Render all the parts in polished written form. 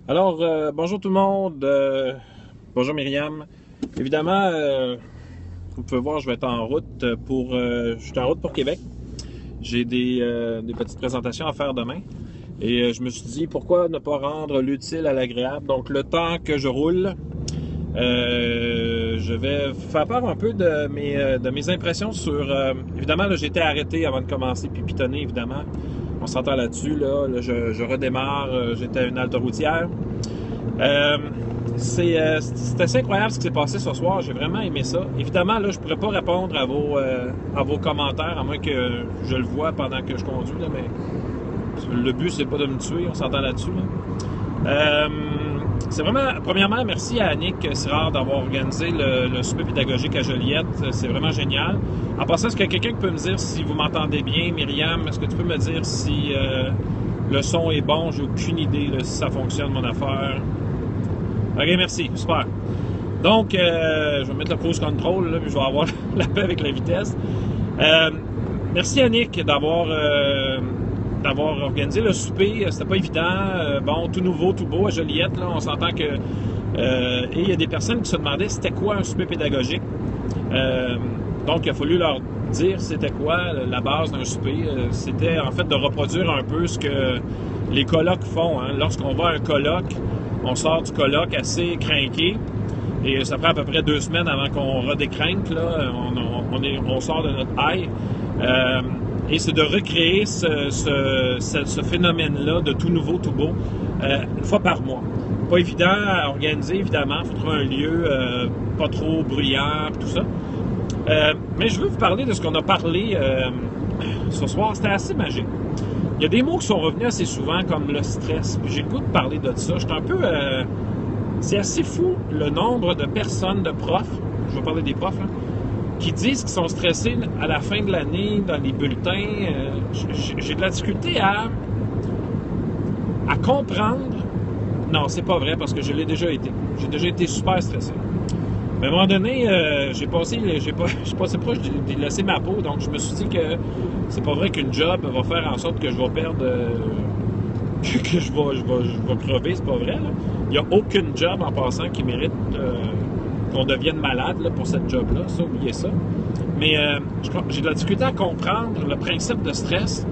Alors, bonjour tout le monde. Bonjour Myriam. Évidemment, vous pouvez voir, je vais être en route je suis en route pour Québec. J'ai des petites présentations à faire demain. Et je me suis dit, pourquoi ne pas rendre l'utile à l'agréable? Donc, le temps que je roule, je vais faire part un peu de mes impressions sur... évidemment, là, j'ai été arrêté avant de commencer, puis pitonner, évidemment. On s'entend là-dessus. Là, je redémarre. J'étais à une halte routière. C'est assez incroyable ce qui s'est passé ce soir. J'ai vraiment aimé ça. Évidemment, là, je ne pourrais pas répondre à vos commentaires, à moins que je le vois pendant que je conduis. Là, mais le but, c'est pas de me tuer. On s'entend là-dessus. Là. C'est vraiment, premièrement, merci à Annick Sirard d'avoir organisé le souper pédagogique à Joliette. C'est vraiment génial. En passant, est-ce qu'il y a quelqu'un qui peut me dire si vous m'entendez bien? Myriam, est-ce que tu peux me dire si le son est bon? J'ai aucune idée là, si ça fonctionne, mon affaire. OK, merci. Super. Donc, je vais mettre le cruise control, là, puis je vais avoir la paix avec la vitesse. Merci Annick d'avoir organisé le souper. C'était pas évident. Bon, tout nouveau, tout beau à Joliette. Là, on s'entend que... et il y a des personnes qui se demandaient c'était quoi un souper pédagogique. Donc, il a fallu leur dire c'était quoi la base d'un souper. C'était en fait de reproduire un peu ce que les colloques font. Hein. Lorsqu'on va à un colloque, on sort du colloque assez crinqué. Et ça prend à peu près 2 semaines avant qu'on redécrinque. Là. On sort de notre high. Et c'est de recréer ce phénomène-là de tout nouveau, tout beau, une fois par mois. Pas évident à organiser, évidemment. Il faut trouver un lieu pas trop bruyant, tout ça. Mais je veux vous parler de ce qu'on a parlé ce soir. C'était assez magique. Il y a des mots qui sont revenus assez souvent, comme le stress. Puis j'ai le goût de parler de ça. J'étais un peu... c'est assez fou le nombre de personnes, de profs, je vais parler des profs, là, qui disent qu'ils sont stressés à la fin de l'année, dans les bulletins. J'ai de la difficulté à comprendre. Non, c'est pas vrai, parce que je l'ai déjà été. J'ai déjà été super stressé. Mais à un moment donné, j'ai passé proche de laisser ma peau, donc je me suis dit que c'est pas vrai qu'une job va faire en sorte que je vais perdre... que je vais crever, c'est pas vrai. Là. Il n'y a aucune job en passant qui mérite qu'on devienne malade là, pour cette job-là, ça, oubliez ça. Mais j'ai de la difficulté à comprendre le principe de stress.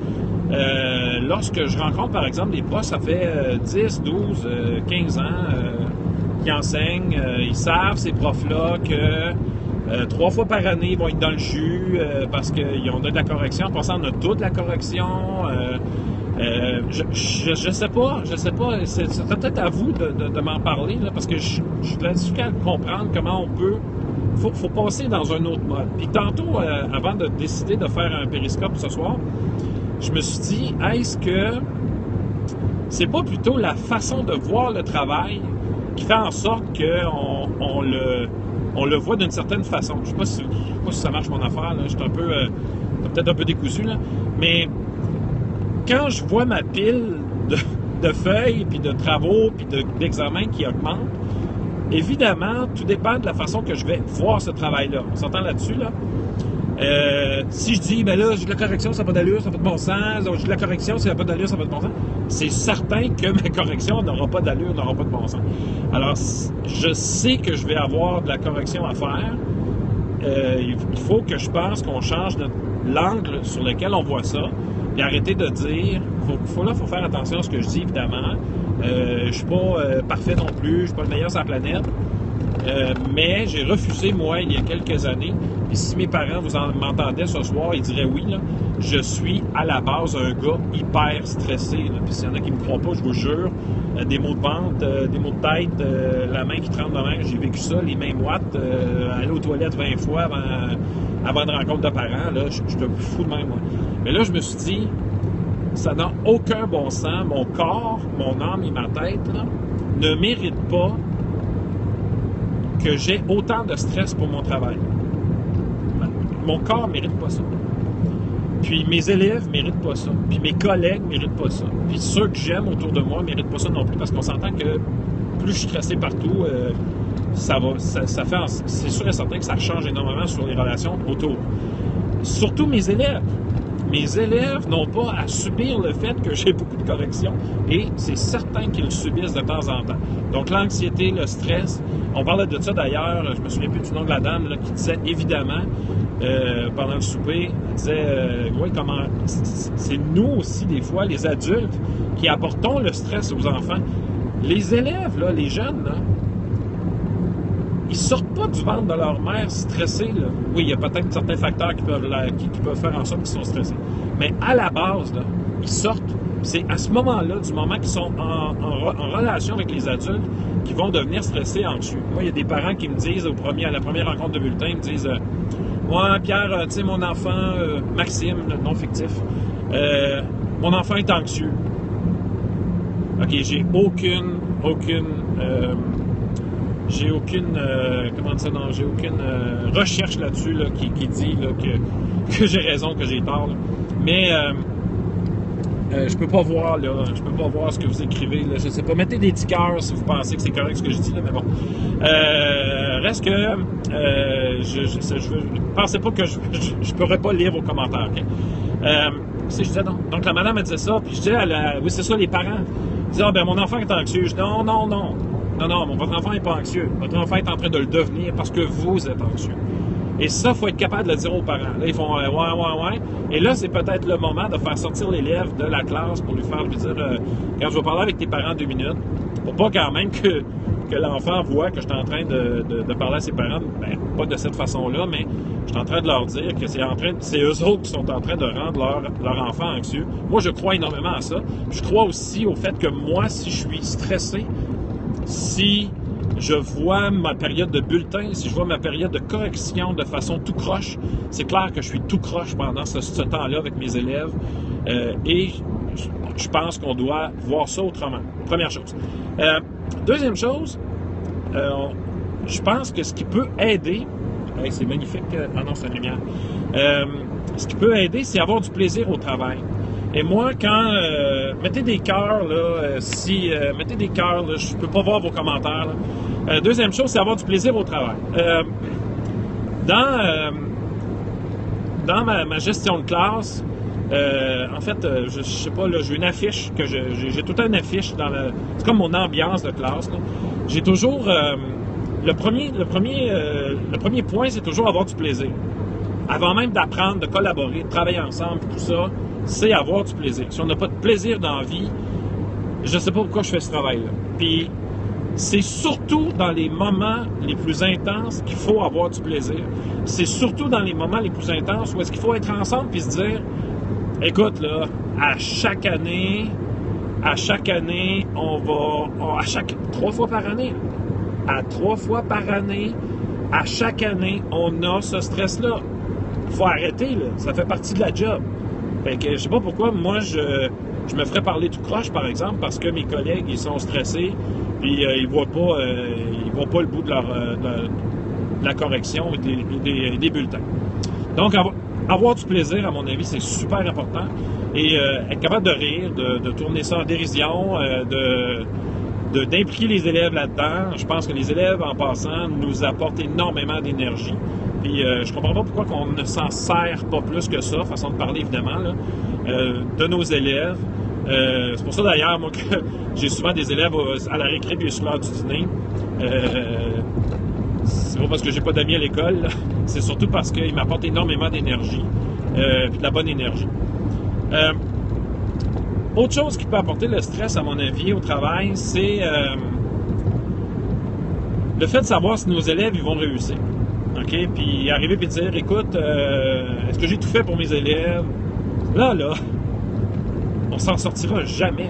Lorsque je rencontre, par exemple, des profs, ça fait 10, 12, 15 ans qui enseignent. Ils savent, ces profs-là, que 3 fois par année, ils vont être dans le jus parce qu'ils ont de la correction. En passant, on a toute la correction. Je sais pas, c'est peut-être à vous de m'en parler, là, parce que je suis difficile à comprendre comment on peut... Faut passer dans un autre mode. Puis tantôt, avant de décider de faire un périscope ce soir, je me suis dit, est-ce que c'est pas plutôt la façon de voir le travail qui fait en sorte qu'on le voit d'une certaine façon? Je sais pas si ça marche mon affaire, là. Je suis peut-être un peu décousu, là, mais... Quand je vois ma pile de feuilles, puis de travaux, puis d'examens qui augmente, évidemment, tout dépend de la façon que je vais voir ce travail-là. On s'entend là-dessus, là? Si je dis, ben là, j'ai de la correction, ça n'a pas d'allure, ça n'a pas de bon sens. J'ai de la correction, ça n'a pas d'allure, ça n'a pas de bon sens. C'est certain que ma correction n'aura pas d'allure, n'aura pas de bon sens. Alors, je sais que je vais avoir de la correction à faire. Il faut que je pense qu'on change l'angle sur lequel on voit ça. Puis arrêter de dire, faut faire attention à ce que je dis, évidemment. Je suis pas parfait non plus, je suis pas le meilleur sur la planète. Mais j'ai refusé, moi, il y a quelques années, et si mes parents m'entendaient ce soir, ils diraient oui, là, je suis à la base un gars hyper stressé. Là. Puis s'il y en a qui me croient pas, je vous jure, des maux de ventre, des maux de tête, la main qui tremble de main, j'ai vécu ça, les mains moites, aller aux toilettes 20 fois avant une rencontre de parents, là, je te fous de même, moi. Mais là, je me suis dit, ça n'a aucun bon sens. Mon corps, mon âme et ma tête là, ne méritent pas que j'ai autant de stress pour mon travail. Mon corps ne mérite pas ça. Puis mes élèves ne méritent pas ça. Puis mes collègues ne méritent pas ça. Puis ceux que j'aime autour de moi ne méritent pas ça non plus, parce qu'on s'entend que plus je suis stressé partout, ça fait... C'est sûr et certain que ça change énormément sur les relations autour. Surtout mes élèves. Mes élèves n'ont pas à subir le fait que j'ai beaucoup de corrections et c'est certain qu'ils le subissent de temps en temps. Donc l'anxiété, le stress, on parlait de ça d'ailleurs, je me souviens plus du nom de la dame là, qui disait évidemment pendant le souper, elle disait oui, comment c'est nous aussi des fois, les adultes, qui apportons le stress aux enfants. Les élèves, là, les jeunes, là, ils sortent pas du ventre de leur mère stressés. Là. Oui, il y a peut-être certains facteurs qui peuvent faire en sorte qu'ils sont stressés. Mais à la base, là, ils sortent. C'est à ce moment-là, du moment qu'ils sont en relation avec les adultes, qu'ils vont devenir stressés, anxieux. Moi, il y a des parents qui me disent, à la première rencontre de bulletin, ils me disent ouais, Pierre, tu sais, mon enfant, Maxime, non fictif, mon enfant est anxieux. OK, j'ai aucune recherche là-dessus là, qui dit là, que j'ai raison, que j'ai tort. Là. Mais je peux pas voir ce que vous écrivez. Là, je sais pas. Mettez des petits cœurs si vous pensez que c'est correct ce que je dis là, mais bon. Reste que pensez pas que je pourrais pas lire vos commentaires. Okay? Je disais non. Donc la madame elle disait ça, puis je disais oui c'est ça les parents. Ils disaient ben mon enfant est anxieux. Je dis non, votre enfant n'est pas anxieux. Votre enfant est en train de le devenir parce que vous êtes anxieux. Et ça, il faut être capable de le dire aux parents. Là, ils font ouais. Et là, c'est peut-être le moment de faire sortir l'élève de la classe pour lui dire quand je vais parler avec tes parents 2 minutes, pour pas quand même que l'enfant voit que je suis en train de parler à ses parents, ben, pas de cette façon-là, mais je suis en train de leur dire que c'est eux autres qui sont en train de rendre leur enfant anxieux. Moi, je crois énormément à ça. Je crois aussi au fait que moi, si je suis stressé, si je vois ma période de bulletin, si je vois ma période de correction de façon tout croche, c'est clair que je suis tout croche pendant ce temps-là avec mes élèves et je pense qu'on doit voir ça autrement. Première chose. Deuxième chose, je pense que ce qui peut aider, c'est magnifique, non, c'est une lumière, ce qui peut aider, c'est avoir du plaisir au travail. Et moi, quand mettez des cœurs, là, mettez des cœurs, là, je peux pas voir vos commentaires. Là. Deuxième chose, c'est avoir du plaisir au travail. Dans ma gestion de classe, en fait, je sais pas, là, j'ai une affiche que j'ai tout le temps une affiche c'est comme mon ambiance de classe. Là. J'ai toujours le premier point, c'est toujours avoir du plaisir. Avant même d'apprendre, de collaborer, de travailler ensemble, tout ça, c'est avoir du plaisir. Si on n'a pas de plaisir dans la vie, je ne sais pas pourquoi je fais ce travail-là. Puis, c'est surtout dans les moments les plus intenses qu'il faut avoir du plaisir. C'est surtout dans les moments les plus intenses où est-ce qu'il faut être ensemble puis se dire, écoute, là, à chaque année, 3 fois par année, à chaque année, on a ce stress-là. Il faut arrêter, là. Ça fait partie de la job. Fait que je sais pas pourquoi, moi, je me ferais parler tout croche, par exemple, parce que mes collègues, ils sont stressés, puis ils voient pas le bout de la correction et des bulletins. Donc, avoir du plaisir, à mon avis, c'est super important. Et être capable de rire, de tourner ça en dérision, d'impliquer les élèves là-dedans. Je pense que les élèves, en passant, nous apportent énormément d'énergie. Puis je comprends pas pourquoi on ne s'en sert pas plus que ça, façon de parler évidemment, là, de nos élèves. C'est pour ça d'ailleurs, moi, que j'ai souvent des élèves à la récré puis sur l'heure du dîner. C'est pas parce que j'ai pas d'amis à l'école, là. C'est surtout parce qu'ils m'apportent énormément d'énergie, puis de la bonne énergie. Autre chose qui peut apporter le stress, à mon avis, au travail, c'est le fait de savoir si nos élèves ils vont réussir. OK? Puis arriver et dire, écoute, est-ce que j'ai tout fait pour mes élèves? Là, on s'en sortira jamais.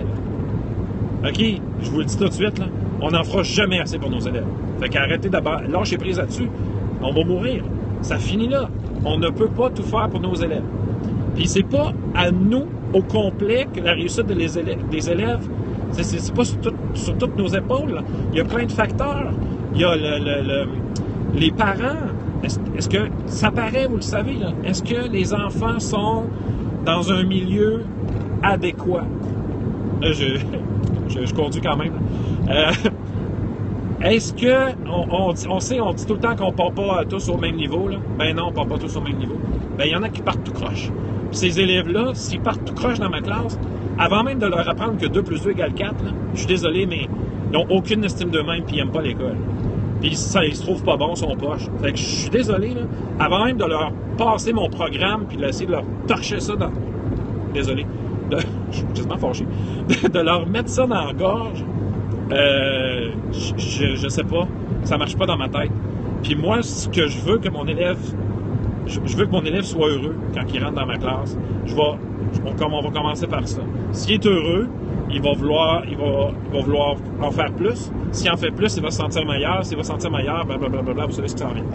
Là. OK? Je vous le dis tout de suite, là. On n'en fera jamais assez pour nos élèves. Fait qu'arrêtez d'abord, lâchez prise là-dessus. On va mourir. Ça finit là. On ne peut pas tout faire pour nos élèves. Puis c'est pas à nous, au complet, que la réussite des élèves, c'est pas sur toutes nos épaules. Là. Il y a plein de facteurs. Il y a les parents. Est-ce que ça paraît, vous le savez, là? Est-ce que les enfants sont dans un milieu adéquat? Je conduis quand même. Est-ce que on dit tout le temps qu'on ne part pas tous au même niveau, là? Ben non, on ne part pas tous au même niveau. Ben il y en a qui partent tout croche. Ces élèves-là, s'ils partent tout croche dans ma classe, avant même de leur apprendre que 2 plus 2 égale 4, là, je suis désolé, mais ils n'ont aucune estime d'eux-mêmes et ils n'aiment pas l'école. Puis ça, ils se trouvent pas bons, sont poches. Fait que je suis désolé, là, avant même de leur passer mon programme puis d'essayer de leur torcher ça dans... Désolé. Je suis quasiment fâché. De leur mettre ça dans la gorge, je sais pas. Ça marche pas dans ma tête. Puis moi, ce que je veux que mon élève... Je veux que mon élève soit heureux quand il rentre dans ma classe. On va commencer par ça. S'il est heureux, il va vouloir en faire plus. S'il en fait plus, il va se sentir meilleur. S'il va se sentir meilleur, blablabla, vous savez ce qui s'en vient.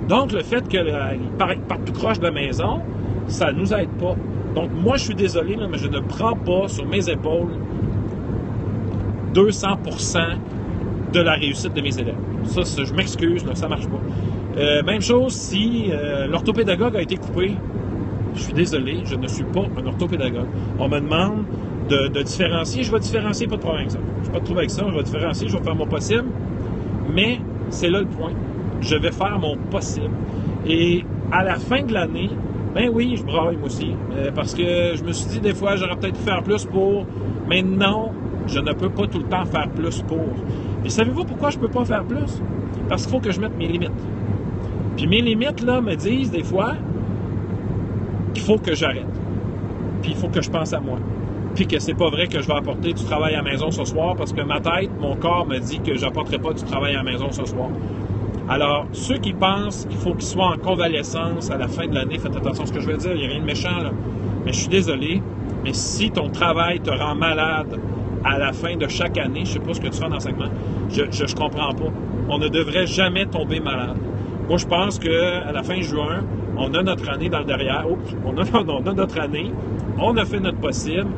Donc, le fait qu'il parte tout croche de la maison, ça ne nous aide pas. Donc, moi, je suis désolé, là, mais je ne prends pas sur mes épaules 200% de la réussite de mes élèves. Ça, je m'excuse, là, ça ne marche pas. Même chose si l'orthopédagogue a été coupé. Je suis désolé, je ne suis pas un orthopédagogue. On me demande de différencier. Je vais différencier, pas de problème avec ça. Je ne vais pas de trouver avec ça. Je vais différencier, je vais faire mon possible. Mais c'est là le point. Je vais faire mon possible. Et à la fin de l'année, ben oui, je braille moi aussi. Parce que je me suis dit des fois, j'aurais peut-être pu faire plus pour. Mais non, je ne peux pas tout le temps faire plus pour. Et savez-vous pourquoi je ne peux pas faire plus? Parce qu'il faut que je mette mes limites. Puis mes limites, là, me disent des fois qu'il faut que j'arrête. Puis il faut que je pense à moi. Puis que c'est pas vrai que je vais apporter du travail à la maison ce soir parce que ma tête, mon corps me dit que j'apporterai pas du travail à la maison ce soir. Alors, ceux qui pensent qu'il faut qu'ils soient en convalescence à la fin de l'année, faites attention à ce que je vais dire, il n'y a rien de méchant, là. Mais je suis désolé, mais si ton travail te rend malade à la fin de chaque année, je sais pas ce que tu fais en enseignement, je comprends pas. On ne devrait jamais tomber malade. Moi, je pense qu'à la fin juin, on a notre année dans le derrière. On a notre année. On a fait notre possible.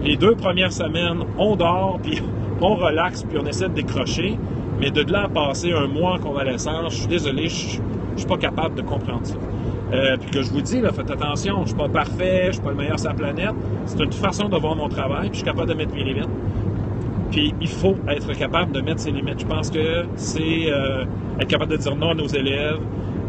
Les 2 premières semaines, on dort, puis on relaxe, puis on essaie de décrocher. Mais de là à passer un mois en convalescence, je suis désolé, je suis pas capable de comprendre ça. Puis que je vous dis, là, faites attention, je suis pas parfait, je suis pas le meilleur sur la planète. C'est une façon de voir mon travail, puis je suis capable de mettre mes limites. Puis il faut être capable de mettre ses limites. Je pense que c'est être capable de dire non à nos élèves.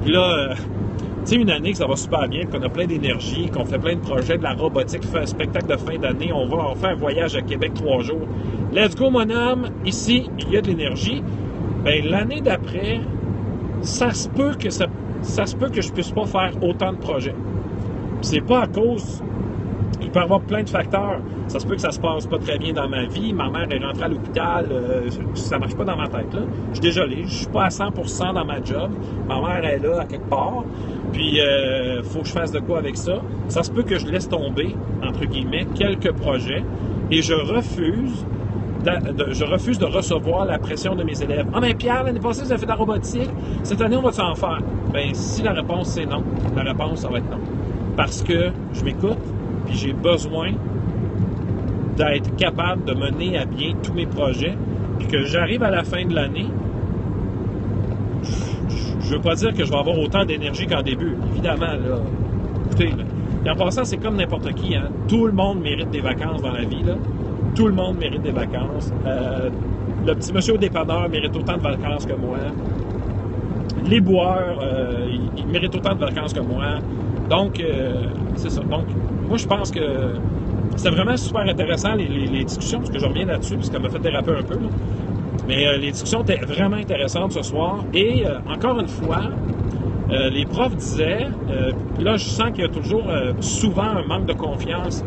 Puis là, tu sais, une année que ça va super bien, qu'on a plein d'énergie, qu'on fait plein de projets, de la robotique, fait un spectacle de fin d'année, on fait un voyage à Québec 3 jours. Let's go, mon homme! Ici, il y a de l'énergie. Bien, l'année d'après, ça se peut que je puisse pas faire autant de projets. Puis c'est pas à cause... Il peut y avoir plein de facteurs. Ça se peut que ça se passe pas très bien dans ma vie. Ma mère est rentrée à l'hôpital. Ça marche pas dans ma tête, là. Je suis désolé. Je suis pas à 100% dans ma job. Ma mère est là, à quelque part. Puis, faut que je fasse de quoi avec ça. Ça se peut que je laisse tomber, entre guillemets, quelques projets. Et je refuse de recevoir la pression de mes élèves. « Ah, mais Pierre, l'année passée, vous avez fait de la robotique. Cette année, on va s'en faire. » Bien, si la réponse, c'est non, la réponse, ça va être non. Parce que je m'écoute, puis j'ai besoin d'être capable de mener à bien tous mes projets, puis que j'arrive à la fin de l'année, je veux pas dire que je vais avoir autant d'énergie qu'en début, évidemment, là. Écoutez, là. Et en passant, c'est comme n'importe qui, hein. Tout le monde mérite des vacances dans la vie, là. Tout le monde mérite des vacances. Le petit monsieur au dépanneur mérite autant de vacances que moi. Les boueurs, ils méritent autant de vacances que moi. Donc, c'est ça. Donc, moi, je pense que c'était vraiment super intéressant, les discussions, parce que je reviens là-dessus, parce qu'elle m'a fait déraper un peu, là. Mais les discussions étaient vraiment intéressantes ce soir. Et, encore une fois, les profs disaient, là, je sens qu'il y a toujours souvent un manque de confiance.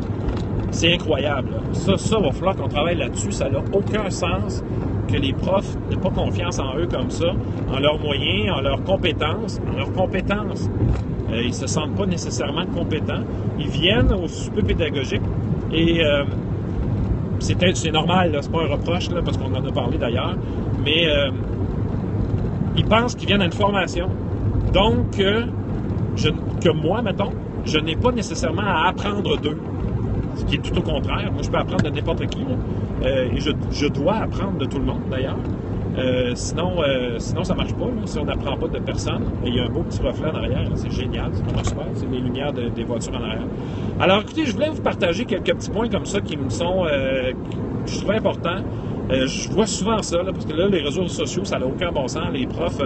C'est incroyable. Là. Ça, va falloir qu'on travaille là-dessus. Ça n'a aucun sens que les profs n'aient pas confiance en eux comme ça, en leurs moyens, en leurs compétences. Ils ne se sentent pas nécessairement compétents. Ils viennent au souper pédagogique et c'est normal, là, c'est pas un reproche, là, parce qu'on en a parlé d'ailleurs, mais ils pensent qu'ils viennent à une formation. Donc, que moi, mettons, je n'ai pas nécessairement à apprendre d'eux. Ce qui est tout au contraire. Moi, je peux apprendre de n'importe qui. Et je dois apprendre de tout le monde, d'ailleurs. Sinon, ça ne marche pas. Là, si on n'apprend pas de personne. Et il y a un beau petit reflet en arrière. Là, c'est génial. C'est vraiment super. C'est les lumières des voitures en arrière. Alors, écoutez, je voulais vous partager quelques petits points comme ça qui me sont... que je trouve importants. Je vois souvent ça, là, parce que là, les réseaux sociaux, ça n'a aucun bon sens. Les profs,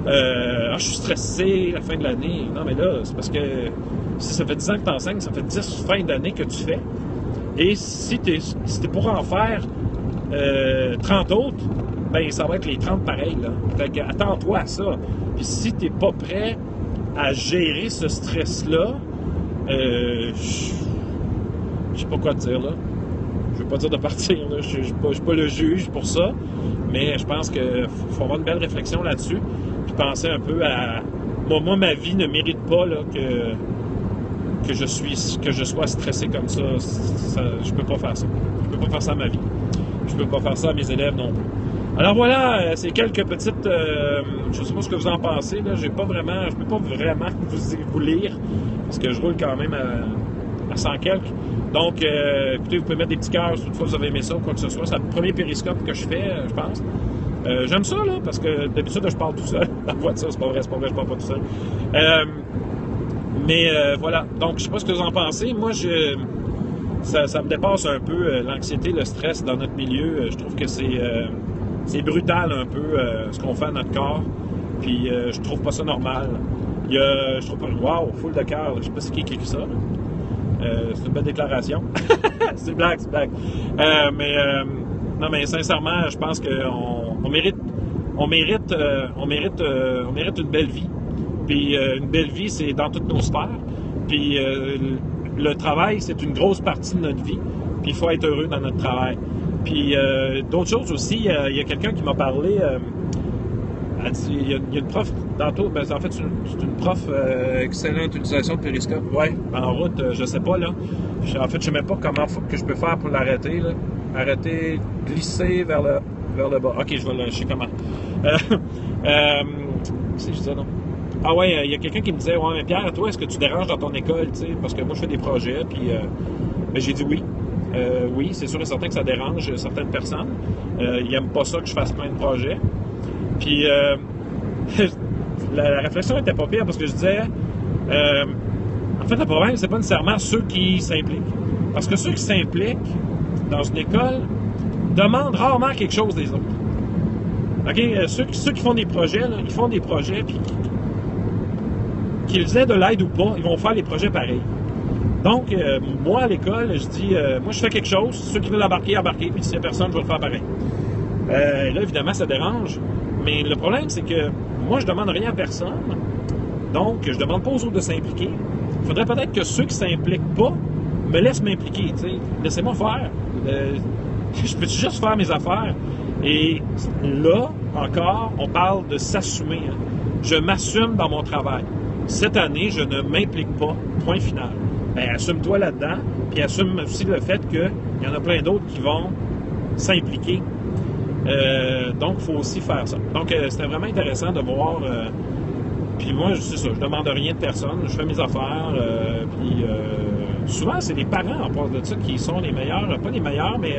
je suis stressé, la fin de l'année. Non, mais là, c'est parce que Si ça fait 10 ans que tu enseignes, ça fait 10 fins d'année que tu fais. Et si tu es pour en faire 30 autres, ben ça va être les 30 pareils. Là. Fait que attends-toi à ça. Puis si tu n'es pas prêt à gérer ce stress-là, je sais pas quoi te dire là. Je veux pas dire de partir, là. Je suis pas le juge pour ça, mais je pense qu'il faut avoir une belle réflexion là-dessus, puis penser un peu à... Moi, ma vie ne mérite pas là, que je sois stressé comme ça. Je peux pas faire ça. Je peux pas faire ça à ma vie. Je peux pas faire ça à mes élèves non plus. Alors voilà, c'est quelques petites... je sais pas ce que vous en pensez, là. Je peux pas vraiment vous lire, parce que je roule quand même à 100 quelques. Donc, écoutez, vous pouvez mettre des petits cœurs si toutefois vous avez aimé ça ou quoi que ce soit. C'est le premier périscope que je fais, je pense. J'aime ça, là, parce que d'habitude, je parle tout seul. La voiture, c'est pas vrai, je parle pas tout seul. Voilà. Donc, je sais pas ce que vous en pensez. Moi, ça me dépasse un peu l'anxiété, le stress dans notre milieu. Je trouve que c'est brutal un peu ce qu'on fait à notre corps. Puis, je trouve pas ça normal. Je trouve pas... Wow, full de cœur. Je sais pas si qui a écrit ça, là. C'est une belle déclaration. c'est blague. Non, mais sincèrement, je pense qu'on mérite une belle vie. Puis une belle vie, c'est dans toutes nos sphères. Puis le travail, c'est une grosse partie de notre vie. Puis il faut être heureux dans notre travail. Puis d'autres choses aussi, il y a quelqu'un qui m'a parlé... il y a une prof tantôt, ben, en fait, c'est une prof excellente utilisation de périscope. Ouais, en route, je sais pas, là. En fait, je sais même pas comment que je peux faire pour l'arrêter, là. Arrêter, glisser vers le bas. Ok, je sais comment. C'est juste ça, non? Ah ouais, il y a quelqu'un qui me disait, ouais, mais Pierre, toi, est-ce que tu déranges dans ton école, tu sais? Parce que moi, je fais des projets, puis ben, j'ai dit oui. Oui, c'est sûr et certain que ça dérange certaines personnes. Ils n'aiment pas ça que je fasse plein de projets. Puis, la réflexion était pas pire parce que je disais, en fait, le problème, c'est pas nécessairement ceux qui s'impliquent. Parce que ceux qui s'impliquent dans une école demandent rarement quelque chose des autres. OK? Ceux qui font des projets, là, ils font des projets, puis qu'ils aient de l'aide ou pas, ils vont faire les projets pareils. Donc, moi, à l'école, je dis, moi, je fais quelque chose, ceux qui veulent embarquer, puis s'il n'y a personne, je vais le faire pareil. Là, évidemment, ça dérange. Mais le problème, c'est que moi, je demande rien à personne. Donc, je demande pas aux autres de s'impliquer. Il faudrait peut-être que ceux qui s'impliquent pas me laissent m'impliquer. T'sais. Laissez-moi faire. Je peux juste faire mes affaires. Et là, encore, on parle de s'assumer. Hein. Je m'assume dans mon travail. Cette année, je ne m'implique pas. Point final. Ben, assume-toi là-dedans. Puis assume aussi le fait qu'il y en a plein d'autres qui vont s'impliquer. Donc, il faut aussi faire ça. Donc, c'était vraiment intéressant de voir. Puis moi, c'est ça, je demande rien de personne, je fais mes affaires. Puis souvent, c'est les parents en part de ça qui sont les meilleurs, pas les meilleurs, mais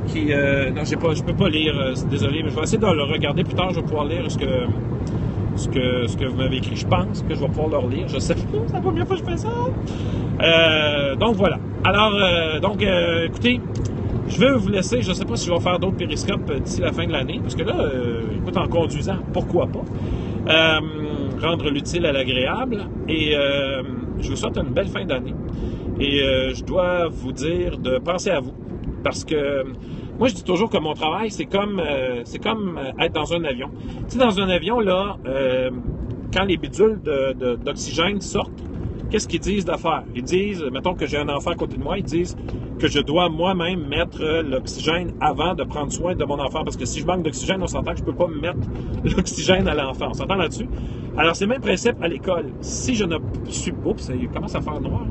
qui. Non, je peux pas lire. Désolé, mais je vais essayer de le regarder plus tard. Je vais pouvoir lire ce que vous m'avez écrit. Je pense que je vais pouvoir le relire. Je sais pas, c'est la première fois que je fais ça. Donc voilà. Alors, écoutez. Je vais vous laisser, je ne sais pas si je vais faire d'autres périscopes d'ici la fin de l'année, parce que là, écoute, en conduisant, pourquoi pas, rendre l'utile à l'agréable, et je vous souhaite une belle fin d'année. Et je dois vous dire de penser à vous, parce que moi, je dis toujours que mon travail, c'est comme être dans un avion. Tu sais, dans un avion, là, quand les bidules d'oxygène sortent, qu'est-ce qu'ils disent de faire? Ils disent, mettons que j'ai un enfant à côté de moi, ils disent que je dois moi-même mettre l'oxygène avant de prendre soin de mon enfant. Parce que si je manque d'oxygène, on s'entend que je ne peux pas mettre l'oxygène à l'enfant. On s'entend là-dessus? Alors, c'est le même principe à l'école. Si je ne suis... Oups, il commence à faire noir.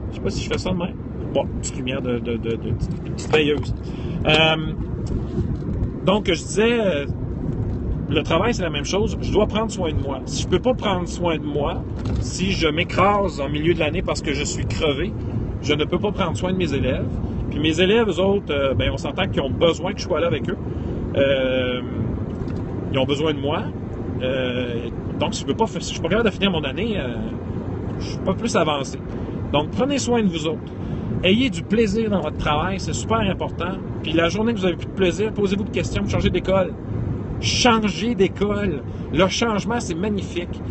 Je ne sais pas si je fais ça de même. Bon, petite lumière de petite veilleuse. Donc, je disais... Le travail, c'est la même chose. Je dois prendre soin de moi. Si je ne peux pas prendre soin de moi, si je m'écrase en milieu de l'année parce que je suis crevé, je ne peux pas prendre soin de mes élèves. Puis mes élèves, eux autres, on s'entend qu'ils ont besoin que je sois là avec eux. Ils ont besoin de moi. Donc, si je ne suis pas capable de finir mon année, je ne suis pas plus avancé. Donc, prenez soin de vous autres. Ayez du plaisir dans votre travail, c'est super important. Puis la journée que vous avez plus de plaisir, posez-vous des questions, changez d'école. Changer d'école. Le changement, c'est magnifique.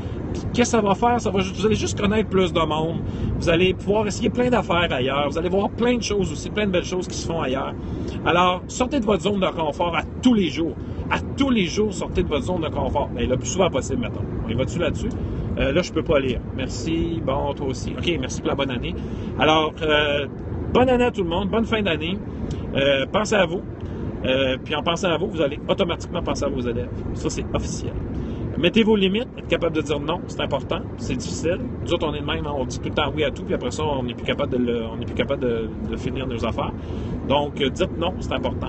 qu'est-ce que ça va faire? Vous allez juste connaître plus de monde. Vous allez pouvoir essayer plein d'affaires ailleurs. Vous allez voir plein de choses aussi, plein de belles choses qui se font ailleurs. Alors, sortez de votre zone de confort à tous les jours. À tous les jours, sortez de votre zone de confort. Mais le plus souvent possible, mettons. On y va-tu là-dessus? Là, je peux pas lire. Merci. Bon, toi aussi. OK, merci pour la bonne année. Alors, bonne année à tout le monde. Bonne fin d'année. Pensez à vous. Puis en pensant à vous, vous allez automatiquement penser à vos élèves. Ça, c'est officiel. Mettez vos limites, être capable de dire non, c'est important, c'est difficile. Nous autres, on est de même, on dit tout le temps oui à tout, puis après ça, on n'est plus capable de finir nos affaires. Donc, dites non, c'est important.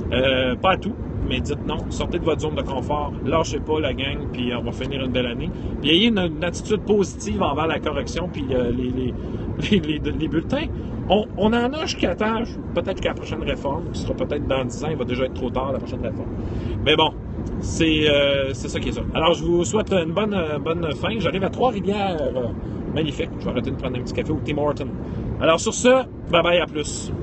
Pas à tout, mais dites non. Sortez de votre zone de confort, lâchez pas la gang, puis on va finir une belle année. Puis ayez une attitude positive envers la correction, puis les bulletins. On en a jusqu'à temps, peut-être jusqu'à la prochaine réforme, qui sera peut-être dans 10 ans, il va déjà être trop tard, la prochaine réforme. Mais bon, c'est ça qui est ça. Alors, je vous souhaite une bonne fin. J'arrive à Trois-Rivières. Magnifique. Je vais arrêter de prendre un petit café au Tim Hortons. Alors, sur ce, bye bye, à plus.